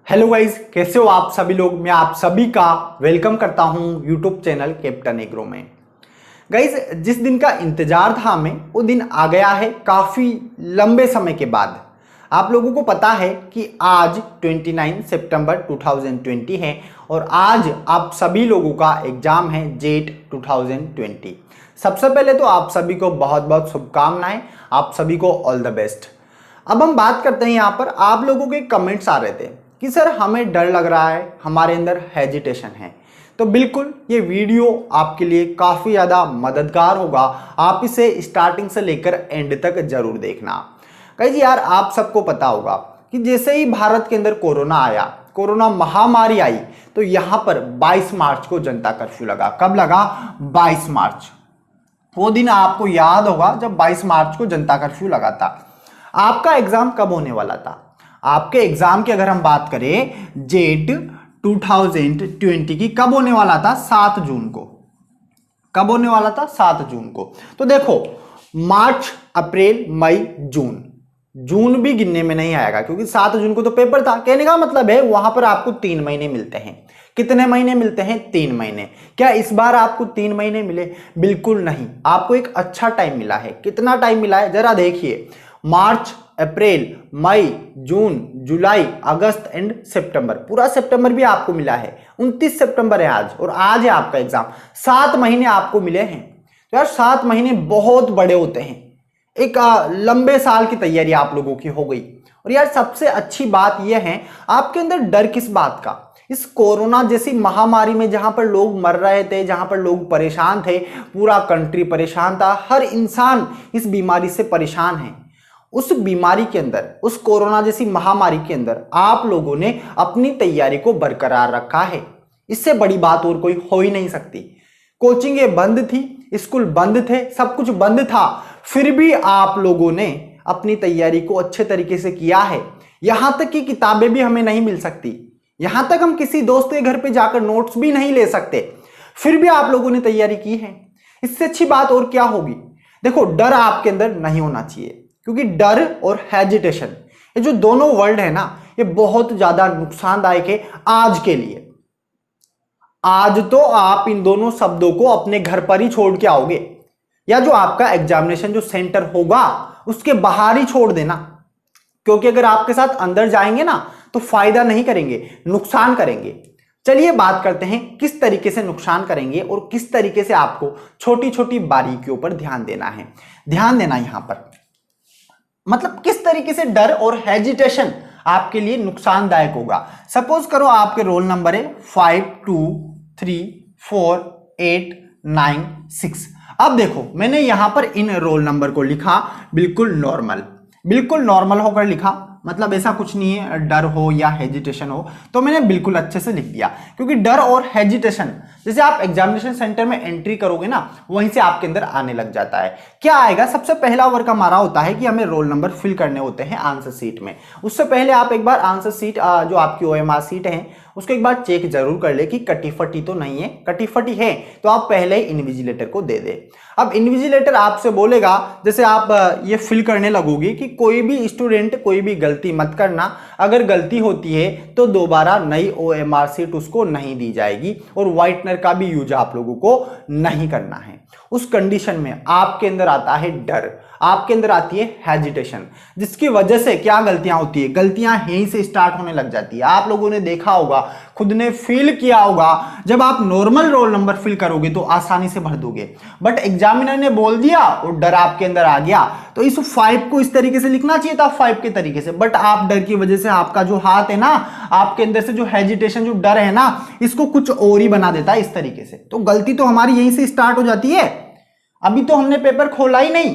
Hello guys, कैसे हो आप सभी लोग। मैं आप सभी का वेलकम करता हूं यूट्यूब चैनल कैप्टन एग्रो में। गाइस, जिस दिन का इंतजार था हमें वो दिन आ गया है काफ़ी लंबे समय के बाद। आप लोगों को पता है कि आज 29 सितंबर 2020 है और आज आप सभी लोगों का एग्जाम है जेट 2020। सबसे पहले तो आप सभी को बहुत बहुत शुभकामनाएं, आप सभी को ऑल द बेस्ट। अब हम बात करते हैं यहाँ पर आप लोगों के कमेंट्स आ रहे थे कि सर हमें डर लग रहा है, हमारे अंदर हेजिटेशन है। तो बिल्कुल ये वीडियो आपके लिए काफ़ी ज़्यादा मददगार होगा। आप इसे स्टार्टिंग से लेकर एंड तक जरूर देखना। गाइस यार, आप सबको पता होगा कि जैसे ही भारत के अंदर कोरोना आया, कोरोना महामारी आई, तो यहाँ पर 22 मार्च को जनता कर्फ्यू लगा। कब लगा? 22 मार्च। वो दिन आपको याद होगा जब 22 मार्च को जनता कर्फ्यू लगा था। आपका एग्जाम कब होने वाला था? आपके एग्जाम की अगर हम बात करें जेट 2020 की, कब होने वाला था? 7 जून को। कब होने वाला था? 7 जून को। तो देखो, मार्च, अप्रैल, मई, जून, जून भी गिनने में नहीं आएगा क्योंकि 7 जून को तो पेपर था। कहने का मतलब है वहां पर आपको 3 महीने मिलते हैं। कितने महीने मिलते हैं? 3 महीने। क्या इस बार आपको 3 महीने मिले? बिल्कुल नहीं, आपको एक अच्छा टाइम मिला है। कितना टाइम मिला है जरा देखिए। मार्च, अप्रैल, मई, जून, जुलाई, अगस्त एंड सितंबर, पूरा सितंबर भी आपको मिला है। 29 सितंबर है आज और आज है आपका एग्जाम। 7 महीने आपको मिले हैं। तो यार 7 महीने बहुत बड़े होते हैं। एक लंबे साल की तैयारी आप लोगों की हो गई। और यार सबसे अच्छी बात यह है, आपके अंदर डर किस बात का? इस कोरोना जैसी महामारी में जहां पर लोग मर रहे थे, जहां पर लोग परेशान थे, पूरा कंट्री परेशान था, हर इंसान इस बीमारी से परेशान है। उस बीमारी के अंदर, उस कोरोना जैसी महामारी के अंदर आप लोगों ने अपनी तैयारी को बरकरार रखा है। इससे बड़ी बात और कोई हो ही नहीं सकती। कोचिंगें बंद थी, स्कूल बंद थे, सब कुछ बंद था, फिर भी आप लोगों ने अपनी तैयारी को अच्छे तरीके से किया है। यहां तक कि किताबें भी हमें नहीं मिल सकती, यहां तक हम किसी दोस्त के घर पे जाकर नोट्स भी नहीं ले सकते, फिर भी आप लोगों ने तैयारी की है। इससे अच्छी बात और क्या होगी? देखो, डर आपके अंदर नहीं होना चाहिए क्योंकि डर और हेजिटेशन, ये जो दोनों वर्ड है ना, ये बहुत ज्यादा नुकसानदायक है आज के लिए। आज तो आप इन दोनों शब्दों को अपने घर पर ही छोड़ के आओगे, या जो आपका एग्जामिनेशन जो सेंटर होगा उसके बाहर ही छोड़ देना, क्योंकि अगर आपके साथ अंदर जाएंगे ना तो फायदा नहीं करेंगे, नुकसान करेंगे। चलिए बात करते हैं किस तरीके से नुकसान करेंगे और किस तरीके से आपको छोटी छोटी बारीकियों पर ध्यान देना है। ध्यान देना यहां पर मतलब किस तरीके से डर और हेजिटेशन आपके लिए नुकसानदायक होगा। सपोज करो आपके रोल नंबर है 5 2 3 4 8 9 6। अब देखो, मैंने यहां पर इन रोल नंबर को लिखा बिल्कुल नॉर्मल, बिल्कुल नॉर्मल होकर लिखा। मतलब ऐसा कुछ नहीं है डर हो या हेजिटेशन हो, तो मैंने बिल्कुल अच्छे से लिख दिया। क्योंकि डर और हेजिटेशन जैसे आप एग्जामिनेशन सेंटर में एंट्री करोगे ना, वहीं से आपके अंदर आने लग जाता है। क्या आएगा? सबसे पहला वर्क हमारा होता है कि हमें रोल नंबर फिल करने होते हैं आंसर शीट में। उससे पहले आप एक बार आंसर शीट जो आपकी OMR शीट है उसको एक बार चेक जरूर कर ले कि कटी फटी तो नहीं है। कटी फटी है तो आप पहले ही इन्विजिलेटर को दे दे। अब इन्विजिलेटर आपसे बोलेगा, जैसे आप ये फिल करने लगोगे कि कोई भी स्टूडेंट कोई भी गलती मत करना, अगर गलती होती है तो दोबारा नई OMR शीट उसको नहीं दी जाएगी और व्हाइटनर का भी यूज आप लोगों को नहीं करना है। उस कंडीशन में आपके अंदर आता है डर, आपके अंदर आती है हेजिटेशन, जिसकी वजह से क्या गलतियां होती है? गलतियां यहीं से स्टार्ट होने लग जाती है। आप लोगों ने देखा होगा, खुद ने फील किया होगा, जब आप नॉर्मल रोल नंबर फिल करोगे तो आसानी से भर दोगे, बट एग्जामिनर ने बोल दिया और डर आपके अंदर आ गया, तो इस 5 को इस तरीके से लिखना चाहिए था, 5 के तरीके से, बट आप डर की वजह से आपका जो हाथ है ना, आपके अंदर से जो हेजिटेशन, जो डर है ना, इसको कुछ और ही बना देता है इस तरीके से। तो गलती तो हमारी यहीं से स्टार्ट हो जाती है। अभी तो हमने पेपर खोला ही नहीं,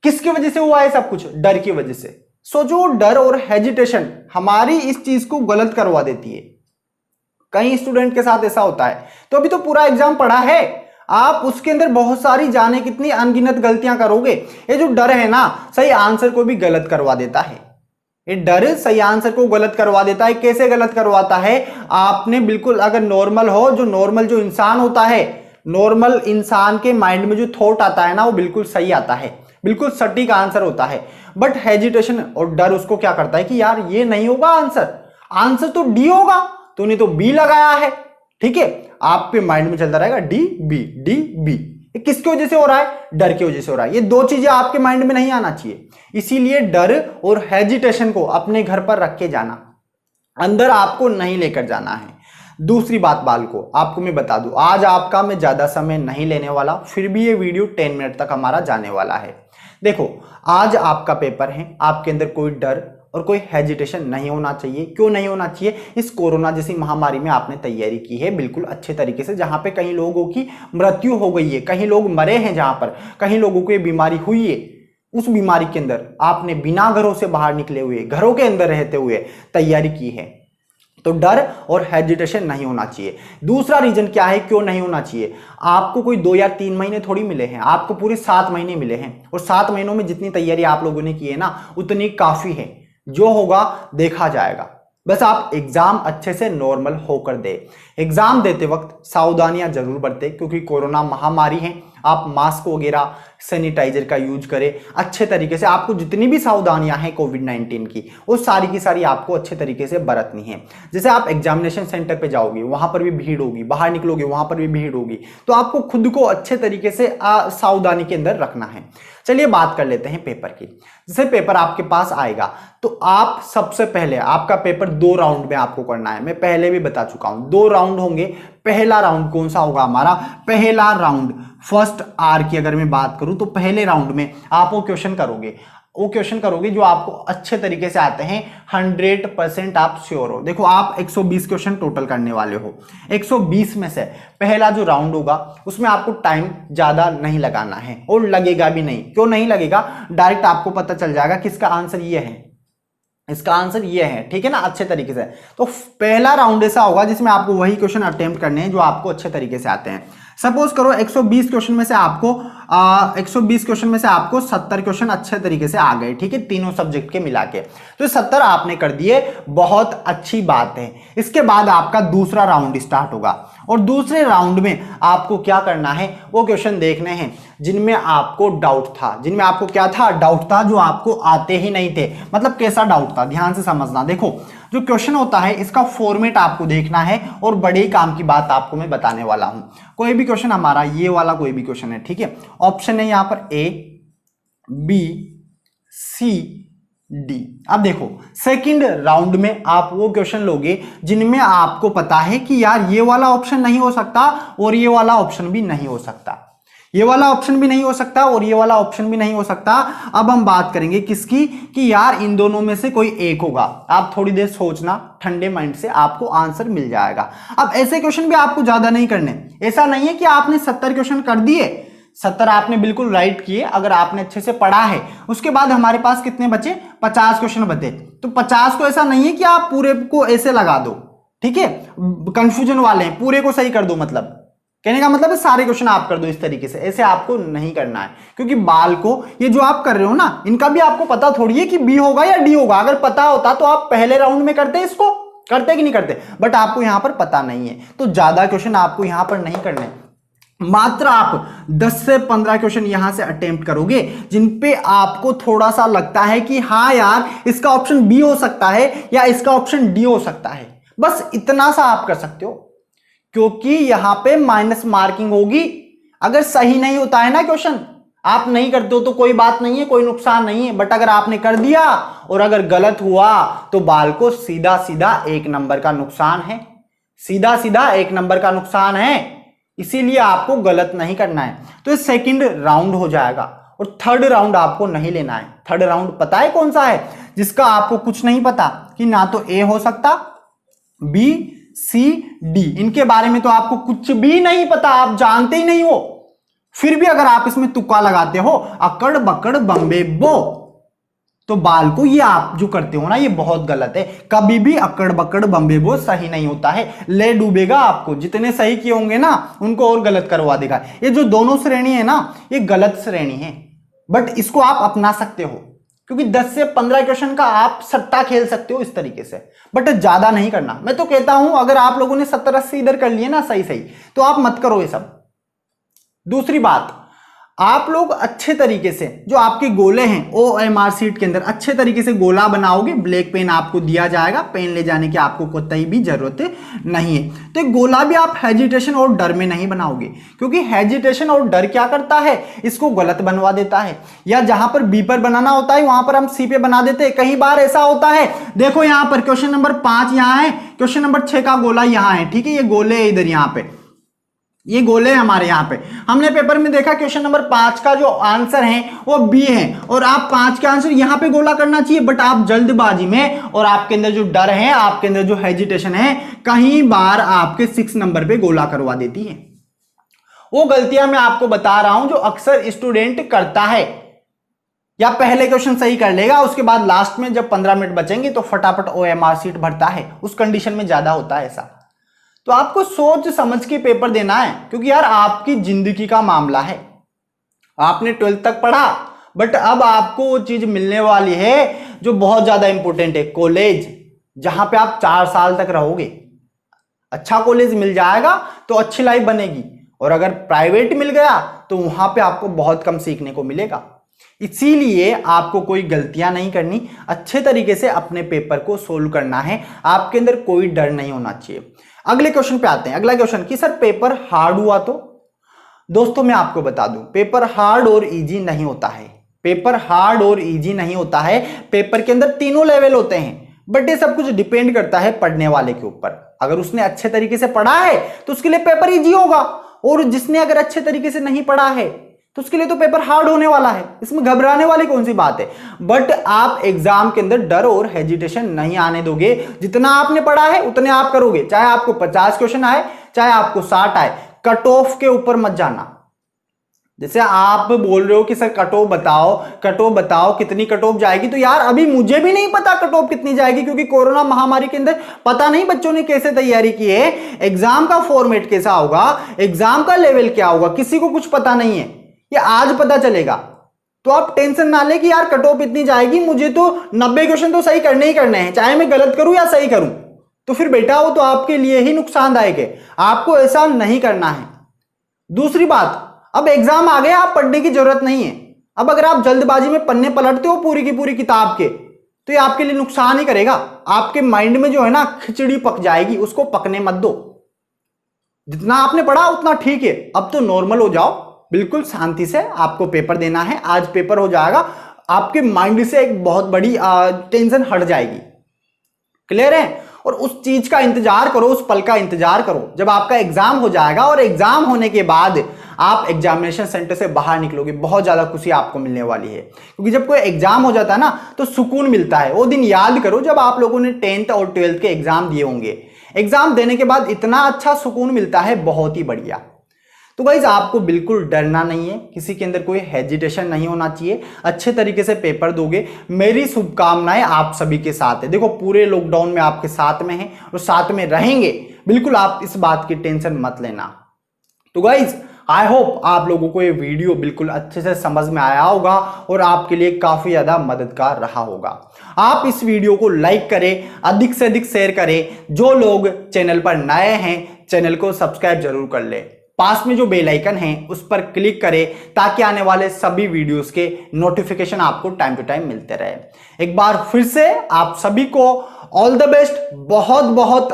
किसकी वजह से हुआ है सब कुछ? डर की वजह से। सो जो डर और हेजिटेशन हमारी इस चीज को गलत करवा देती है। कई स्टूडेंट के साथ ऐसा होता है। तो अभी तो पूरा एग्जाम पढ़ा है, आप उसके अंदर बहुत सारी जाने कितनी अनगिनत गलतियां करोगे। ये जो डर है ना, सही आंसर को भी गलत करवा देता है। ये डर सही आंसर को गलत करवा देता है। कैसे गलत करवाता है? आपने बिल्कुल, अगर नॉर्मल हो, जो नॉर्मल जो इंसान होता है, नॉर्मल इंसान के माइंड में जो थॉट आता है ना, वो बिल्कुल सही आता है, बिल्कुल सटीक आंसर होता है। बट हेजिटेशन और डर उसको क्या करता है कि यार ये नहीं होगा आंसर, आंसर तो डी होगा, तूने तो बी लगाया है। ठीक है, आपके माइंड में चलता रहेगा डी बी डी बी। ये किसकी वजह से हो रहा है? डर की वजह से हो रहा है। ये दो चीजें आपके माइंड में नहीं आना चाहिए, इसीलिए डर और हेजिटेशन को अपने घर पर रख के जाना, अंदर आपको नहीं लेकर जाना है। दूसरी बात बालको, आपको मैं बता दूं, आज आपका मैं ज्यादा समय नहीं लेने वाला, फिर भी ये वीडियो 10 मिनट तक हमारा जाने वाला है। देखो, आज आपका पेपर है, आपके अंदर कोई डर और कोई हेजिटेशन नहीं होना चाहिए। क्यों नहीं होना चाहिए? इस कोरोना जैसी महामारी में आपने तैयारी की है बिल्कुल अच्छे तरीके से, जहां पे कई लोगों की मृत्यु हो गई है, कहीं लोग मरे हैं, जहां पर कहीं लोगों को ये बीमारी हुई है, उस बीमारी के अंदर आपने बिना घरों से बाहर निकले हुए, घरों के अंदर रहते हुए तैयारी की है। तो डर और हेजिटेशन नहीं होना चाहिए। दूसरा रीजन क्या है क्यों नहीं होना चाहिए? आपको कोई 2 या 3 महीने थोड़ी मिले हैं, आपको पूरे 7 महीने मिले हैं, और 7 महीनों में जितनी तैयारी आप लोगों ने की है ना, उतनी काफी है। जो होगा देखा जाएगा, बस आप एग्जाम अच्छे से नॉर्मल होकर दे। एग्जाम देते वक्त सावधानियां जरूर बरतें, क्योंकि कोरोना महामारी है। आप मास्क वगैरह, सैनिटाइजर का यूज करें अच्छे तरीके से। आपको जितनी भी सावधानियां हैं कोविड-19 की, वो सारी की सारी आपको अच्छे तरीके से बरतनी है। जैसे आप एग्जामिनेशन सेंटर पे जाओगे, वहां पर भी भीड़ होगी, बाहर निकलोगे वहां पर भी भीड़ होगी, तो आपको खुद को अच्छे तरीके से सावधानी के अंदर रखना है। चलिए बात कर लेते हैं पेपर की। जैसे पेपर आपके पास आएगा, तो आप सबसे पहले, आपका पेपर 2 राउंड में आपको करना है। मैं पहले भी बता चुका हूं, 2 राउंड होंगे। पहला राउंड कौन सा होगा हमारा? पहला राउंड फर्स्ट आर की अगर मैं बात करूं, तो पहले राउंड में आप वो क्वेश्चन करोगे जो आपको अच्छे तरीके से आते हैं, 100% आप श्योर हो। देखो, आप 120 क्वेश्चन टोटल करने वाले हो। 120 में से पहला जो राउंड होगा उसमें आपको टाइम ज्यादा नहीं लगाना है, और लगेगा भी नहीं। क्यों नहीं लगेगा? डायरेक्ट आपको पता चल जाएगा कि इसका आंसर ये है, इसका आंसर ये है। ठीक है ना, अच्छे तरीके से। तो पहला राउंड ऐसा होगा जिसमें आपको वही क्वेश्चन अटेम्प्ट करने हैं जो आपको अच्छे तरीके से आते हैं। सपोज करो 120 क्वेश्चन में से आपको 70 क्वेश्चन अच्छे तरीके से आ गए। ठीक है, तीनों सब्जेक्ट के मिला के, तो 70 आपने कर दिए, बहुत अच्छी बात है। इसके बाद आपका दूसरा राउंड स्टार्ट होगा, और दूसरे राउंड में आपको क्या करना है? वो क्वेश्चन देखने हैं जिनमें आपको डाउट था, जिनमें आपको क्या था? डाउट था, जो आपको आते ही नहीं थे। मतलब कैसा डाउट था? ध्यान से समझना। देखो, जो क्वेश्चन होता है इसका फॉर्मेट आपको देखना है, और बड़े ही काम की बात आपको मैं बताने वाला हूं। कोई भी क्वेश्चन हमारा, ये वाला कोई भी क्वेश्चन है, ठीक है, ऑप्शन है यहां पर ए, बी, सी, डी। अब देखो, सेकंड राउंड में आप वो क्वेश्चन लोगे जिनमें आपको पता है कि यार ये वाला ऑप्शन नहीं हो सकता, और ये वाला ऑप्शन भी नहीं हो सकता, ये वाला ऑप्शन भी नहीं हो सकता, और ये वाला ऑप्शन भी नहीं हो सकता। अब हम बात करेंगे किसकी? कि यार इन दोनों में से कोई एक होगा। आप थोड़ी देर सोचना, ठंडे माइंड से आपको आंसर मिल जाएगा। अब ऐसे क्वेश्चन भी आपको ज्यादा नहीं करने। ऐसा नहीं है कि आपने 70 क्वेश्चन कर दिए, 70 आपने बिल्कुल राइट किए अगर आपने अच्छे से पढ़ा है। उसके बाद हमारे पास कितने बचे? 50 क्वेश्चन बचे। तो 50 को ऐसा नहीं है कि आप पूरे को ऐसे लगा दो, ठीक है, कंफ्यूजन वाले हैं, पूरे को सही कर दो। मतलब कहने का मतलब है सारे क्वेश्चन आप कर दो इस तरीके से। ऐसे आपको नहीं करना है, क्योंकि बाल को ये जो आप कर रहे हो ना, इनका भी आपको पता थोड़ी है कि बी होगा या डी होगा। अगर पता होता तो आप पहले राउंड में करते, इसको करते कि नहीं करते, बट आपको यहां पर पता नहीं है, तो ज्यादा क्वेश्चन आपको यहां पर नहीं करने। मात्र आप 10 से 15 क्वेश्चन यहां से अटेम्प्ट करोगे जिन पे आपको थोड़ा सा लगता है कि हाँ यार इसका ऑप्शन बी हो सकता है या इसका ऑप्शन डी हो सकता है। बस इतना सा आप कर सकते हो, क्योंकि यहां पे माइनस मार्किंग होगी। अगर सही नहीं होता है ना क्वेश्चन, आप नहीं करते हो तो कोई बात नहीं है, कोई नुकसान नहीं है, बट अगर आपने कर दिया और अगर गलत हुआ तो बाल को सीधा सीधा 1 नंबर का नुकसान है, सीधा सीधा 1 नंबर का नुकसान है। इसीलिए आपको गलत नहीं करना है। तो ये सेकंड राउंड हो जाएगा, और थर्ड राउंड आपको नहीं लेना है। थर्ड राउंड पता है कौन सा है? जिसका आपको कुछ नहीं पता, कि ना तो ए हो सकता, बी, सी, डी, इनके बारे में तो आपको कुछ भी नहीं पता, आप जानते ही नहीं हो। फिर भी अगर आप इसमें तुक्का लगाते हो, अकड़ बकड़ बम्बे बो, तो बाल को ये आप जो करते हो ना, ये बहुत गलत है। कभी भी अकड़ बकड़ बम्बे बो सही नहीं होता है, ले डूबेगा आपको। जितने सही किए होंगे ना, उनको और गलत करवा देगा। ये जो दोनों श्रेणी है ना, ये गलत श्रेणी है, बट इसको आप अपना सकते हो, क्योंकि 10 से 15 क्वेश्चन का आप सट्टा खेल सकते हो इस तरीके से, बट ज्यादा नहीं करना। मैं तो कहता हूं अगर आप लोगों ने 70-80 इधर कर लिए ना सही सही, तो आप मत करो ये सब। दूसरी बात, आप लोग अच्छे तरीके से जो आपके गोले हैं OMR शीट के अंदर अच्छे तरीके से गोला बनाओगे। ब्लैक पेन आपको दिया जाएगा, पेन ले जाने की आपको कोई भी जरूरत नहीं है। तो गोला भी आप हेजिटेशन और डर में नहीं बनाओगे, क्योंकि हेजिटेशन और डर क्या करता है, इसको गलत बनवा देता है। या जहां पर बी पर बनाना होता है वहां पर हम सी पे बना देते हैं। कई बार ऐसा होता है, देखो यहां पर क्वेश्चन नंबर 5 यहां है, क्वेश्चन नंबर 6 का गोला यहां है, ठीक है, ये गोले है इधर, यहां पे ये गोले हैं हमारे। यहाँ पे हमने पेपर में देखा क्वेश्चन नंबर 5 का जो आंसर है वो बी है, और आप 5 का आंसर यहाँ पे गोला करना चाहिए, बट आप जल्दबाजी में और आपके अंदर जो डर है, आपके अंदर जो हेजिटेशन है, कई बार आपके 6 नंबर पे गोला करवा देती है। वो गलतियां मैं आपको बता रहा हूं जो अक्सर स्टूडेंट करता है। या पहले क्वेश्चन सही कर लेगा, उसके बाद लास्ट में जब 15 मिनट बचेंगे तो फटाफट OMR शीट भरता है। उस कंडीशन में ज्यादा होता है ऐसा। तो आपको सोच समझ के पेपर देना है, क्योंकि यार आपकी जिंदगी का मामला है। आपने 12th तक पढ़ा, बट अब आपको वो चीज मिलने वाली है जो बहुत ज्यादा इंपॉर्टेंट है, कॉलेज, जहां पे आप 4 साल तक रहोगे। अच्छा कॉलेज मिल जाएगा तो अच्छी लाइफ बनेगी, और अगर प्राइवेट मिल गया तो वहां पे आपको बहुत कम सीखने को मिलेगा। इसीलिए आपको कोई गलतियां नहीं करनी, अच्छे तरीके से अपने पेपर को सोल्व करना है, आपके अंदर कोई डर नहीं होना चाहिए। अगले क्वेश्चन पे आते हैं। अगला क्वेश्चन कि सर पेपर हार्ड हुआ तो? दोस्तों मैं आपको बता दूं, पेपर हार्ड और इजी नहीं होता है। पेपर हार्ड और इजी नहीं होता है, पेपर के अंदर तीनों लेवल होते हैं, बट ये सब कुछ डिपेंड करता है पढ़ने वाले के ऊपर। अगर उसने अच्छे तरीके से पढ़ा है तो उसके लिए पेपर इजी होगा, और जिसने अगर अच्छे तरीके से नहीं पढ़ा है तो उसके लिए तो पेपर हार्ड होने वाला है। इसमें घबराने वाली कौन सी बात है। बट आप एग्जाम के अंदर डर और हेजिटेशन नहीं आने दोगे। जितना आपने पढ़ा है उतने आप करोगे, चाहे आपको 50 क्वेश्चन आए, चाहे आपको 60 आए। कट ऑफ के ऊपर मत जाना। जैसे आप बोल रहे हो कि सर कट ऑफ बताओ कितनी कट ऑफ जाएगी, तो यार अभी मुझे भी नहीं पता कट ऑफ कितनी जाएगी, क्योंकि कोरोना महामारी के अंदर पता नहीं बच्चों ने कैसे तैयारी की है, एग्जाम का फॉर्मेट कैसा होगा, एग्जाम का लेवल क्या होगा, किसी को कुछ पता नहीं है। ये आज पता चलेगा। तो आप टेंशन ना ले कि यार कट ऑफ इतनी जाएगी, मुझे तो 90 क्वेश्चन तो सही करने ही करने हैं, चाहे मैं गलत करूं या सही करूं। तो फिर बेटा वो तो आपके लिए ही नुकसानदायक है, आपको ऐसा नहीं करना है। दूसरी बात, अब एग्जाम आ गया, आप पढ़ने की जरूरत नहीं है। अब अगर आप जल्दबाजी में पन्ने पलटते हो पूरी की पूरी किताब के, तो ये आपके लिए नुकसान ही करेगा। आपके माइंड में जो है ना खिचड़ी पक जाएगी, उसको पकने मत दो। जितना आपने पढ़ा उतना ठीक है, अब तो नॉर्मल हो जाओ, बिल्कुल शांति से आपको पेपर देना है। आज पेपर हो जाएगा, आपके माइंड से एक बहुत बड़ी टेंशन हट जाएगी। क्लियर है? और उस चीज का इंतजार करो, उस पल का इंतजार करो जब आपका एग्जाम हो जाएगा, और एग्जाम होने के बाद आप एग्जामिनेशन सेंटर से बाहर निकलोगे, बहुत ज्यादा खुशी आपको मिलने वाली है। क्योंकि जब कोई एग्जाम हो जाता है ना तो सुकून मिलता है। वो दिन याद करो जब आप लोगों ने 10th और 12th के एग्जाम दिए होंगे। एग्जाम देने के बाद इतना अच्छा सुकून मिलता है, बहुत ही बढ़िया। तो गाइस आपको बिल्कुल डरना नहीं है, किसी के अंदर कोई हेजिटेशन नहीं होना चाहिए, अच्छे तरीके से पेपर दोगे। मेरी शुभकामनाएं आप सभी के साथ है। देखो पूरे लॉकडाउन में आपके साथ में हैं और साथ में रहेंगे, बिल्कुल आप इस बात की टेंशन मत लेना। तो गाइस आई होप आप लोगों को ये वीडियो बिल्कुल अच्छे से समझ में आया होगा और आपके लिए काफी ज्यादा मददगार रहा होगा। आप इस वीडियो को लाइक करें, अधिक से अधिक शेयर करें। जो लोग चैनल पर नए हैं चैनल को सब्सक्राइब जरूर कर ले। पास में जो बेल आइकन है उस पर क्लिक करें ताकि आने वाले सभी वीडियोस के नोटिफिकेशन आपको टाइम टू टाइम मिलते रहे। एक बार फिर से आप सभी को ऑल द बेस्ट। बहुत बहुत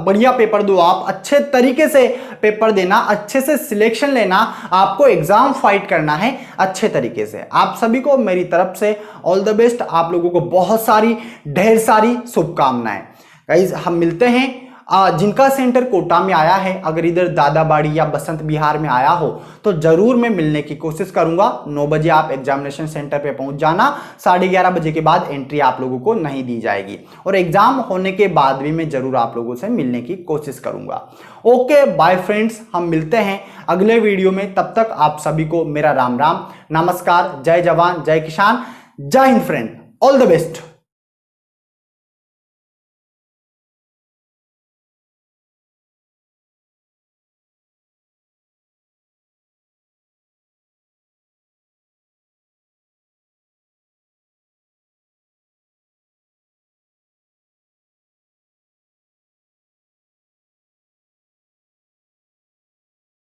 बढ़िया पेपर दो आप, अच्छे तरीके से पेपर देना, अच्छे से सिलेक्शन लेना, आपको एग्जाम फाइट करना है अच्छे तरीके से। आप सभी को मेरी तरफ से ऑल द बेस्ट। आप लोगों को बहुत सारी ढेर सारी शुभकामनाएं। गाइस हम मिलते हैं। जिनका सेंटर कोटा में आया है, अगर इधर दादाबाड़ी या बसंत बिहार में आया हो तो जरूर मैं मिलने की कोशिश करूंगा। 9 बजे आप एग्जामिनेशन सेंटर पे पहुंच जाना। 11:30 बजे के बाद एंट्री आप लोगों को नहीं दी जाएगी, और एग्जाम होने के बाद भी मैं जरूर आप लोगों से मिलने की कोशिश करूंगा। ओके बाय फ्रेंड्स, हम मिलते हैं अगले वीडियो में। तब तक आप सभी को मेरा राम राम, नमस्कार, जय जवान जय किसान, जय Hind friend, all the best.